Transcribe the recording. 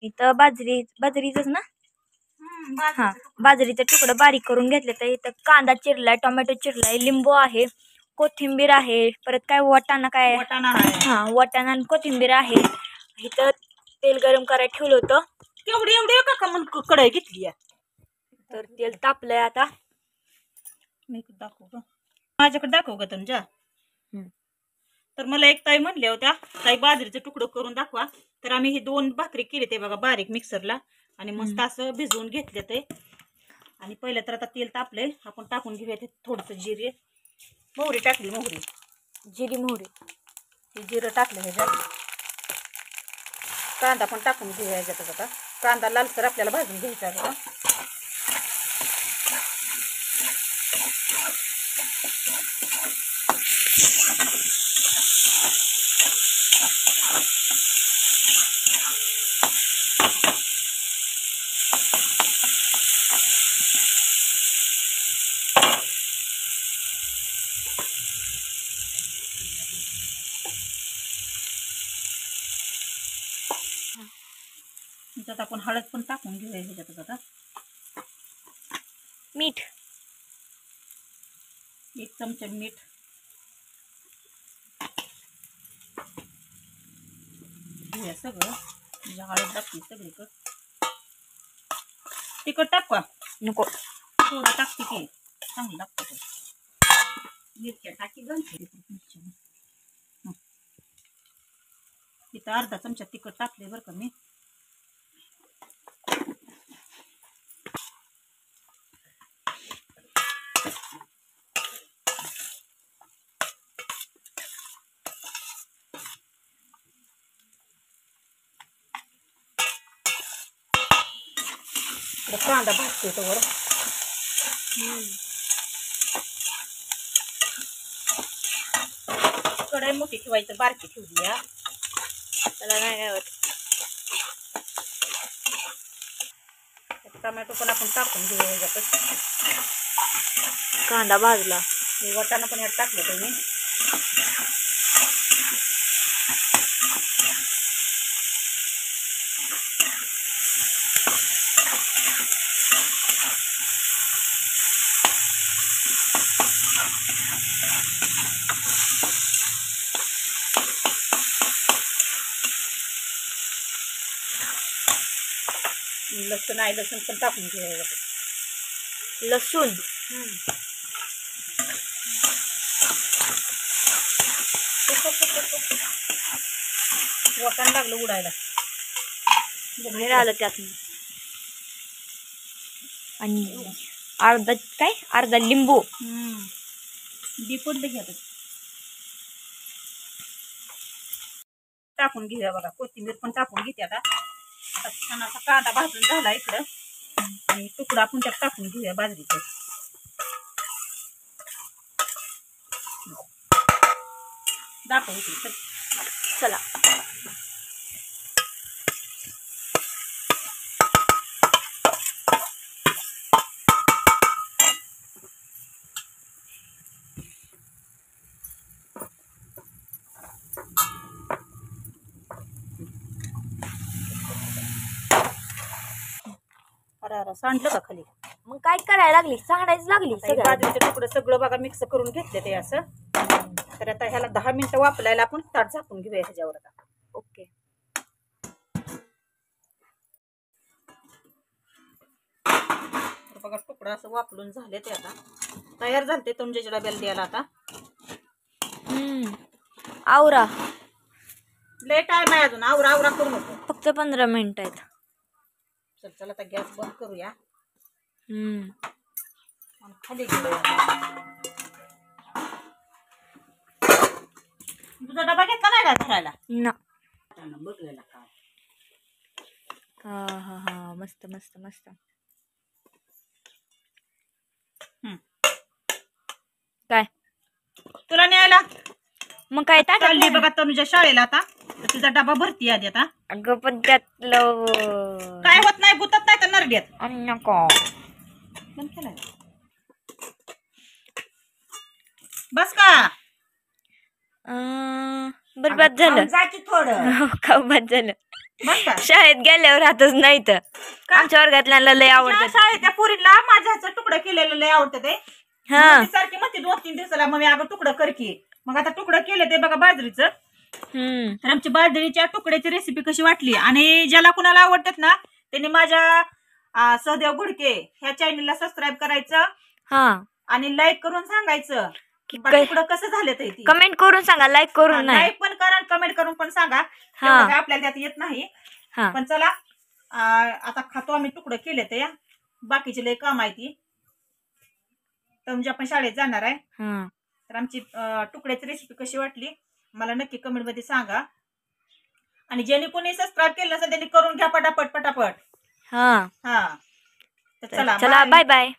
इथं बाजरीचंच ना. हा, बाजरीचं तुकडं बारीक करून घेतले. तर इथं कांदा चिरलाय, टोमॅटो चिरलाय, लिंबू आहे, कोथिंबीर आहे, परत काय वाटाणा काय हा वाटाणा आणि कोथिंबीर आहे. इथं तेल गरम करायला ठेवलं होतं. एवढी एवढी का मग कढई घेतली. तर तेल तापलंय आता. मी दाखवू का, माझ्याकडे दाखवू का तुमच्या. तर मला एक ताई म्हणल्या होत्या, ताई बाजरीचं तुकडं करून दाखवा. तर आम्ही हे 2 भाकरी केले ते बघा बारीक मिक्सरला आणि मस्त असं भिजवून घेतले ते. आणि पहिलं तर आता तेल तापलंय, आपण टाकून घेऊया ते थोडंसं जिरे, मोहरी टाकली, जिरी मोहरी, हे जिरं टाकलं ह्याच्यात. कांदा पण टाकून घेऊया ह्याच्यात. आता कांदा लालसर आपल्याला भाजून घ्यायचा आहे. त्यात आपण हळद पण टाकून घेऊया ह्याच्यात. आता मीठ, 1 चमचा मीठ, घेऊया सगळं. म्हणजे हळद टाकली सगळीकडं. तिखट टाकवा नको, थोडं टाकते की चांगलं लागतं. मिरच्या टाकी इथं अर्धा चमचा तिखट टाकले बरं का मी. कांदा भाजते तर कढई मोठी ठेवायचं, बारकी ठेवली या त्याला नाही काय होत. टोमॅटो पण आपण टाकून घेऊया ह्याच्यातच. कांदा भाजला, वाटाणा पण ह्यात टाकलं तुम्ही. लसूण आहे, लसूण पण टाकून घेऊया. लसूण वाटाणा लागलं उडायला, बाहेर आलं त्यात. आणि अर्धा लिंबू पडलं घ्या टाकून घेऊया बघा. कोथिंबीर पण टाकून घेते. आता छान असा कांदा भाजून झाला इकडं. आणि तुकडा आपण त्यात टाकून घेऊया बाजरीचं. दाखवते चला. अरे सांडलं का खाली. मग काय करायला लागली, सांडायच लागली. बाजरीचे तुकडं सगळं बघा मिक्स करून घेतले ते असं. तर आता ह्याला 10 मिनिटं वापरायला आपण ताट झाकून घेऊया ह्याच्यावर. आता ओके. बघा तुकडा असं वापरून झाले ते. आता तयार झाले तुमच्या डब्याला द्यायला. आता आवरा, लय टाइम आहे अजून. आवरा आवरा करू नको, फक्त 15 मिनिट आहेत. चल चला आता गॅस बंद करूया. खाली तुझा डबा घेतला नाही का खायला ना. बघलेला का. हा मस्त मस्त मस्त. काय तुला न्यायला मग काय चालली बघा तनुजा शाळेला. आता तुझा डबा भरती आधी. आता अगं पण त्यातलं काय होत नाही, गुतत नाही तर नरड्यात. नको बस का. बरबाद झालं थोडं बाद झालं. बस का शाळेत गेल्यावर राहतच नाही तर आमच्या वर्गातल्या लय आवडतात. शाळेत त्या पोरीला माझ्या हातचं तुकडं केलेलं लय आवडतं ते. हा मग ती सारखी म्हणते 2-3 दिवसाला मग मी अगं तुकडं कर की. मग आता तुकडं केलं ते बघा बाजरीचं. तर आमची बाजरीच्या तुकड्याची रेसिपी कशी वाटली आणि ज्याला कुणाला आवडतात ना त्यांनी माझ्या सहदेव घुडके ह्या चॅनलला सबस्क्राईब करायचं हा आणि लाईक करून सांगायचं की बा तुकडं कसं झालं ते. कमेंट करून सांगा, लाईक करून नाही. लाईक पण करा कमेंट करून पण सांगा. हा. तेवढं काय आपल्याला त्यात येत नाही. हा पण चला आता खातो आम्ही तुकडं केले ते. बाकीचे लय काम आहे ती तुमच्या पण शाळेत जाणार आहे. हा तर आमची तुकड्याची रेसिपी कशी वाटली मला नक्की कमेंट मध्ये सांगा. आणि ज्यांनी कोणी सबस्क्राईब केलं नसेल त्यांनी करून घ्या पटापट. हा हा तर चला बाय बाय.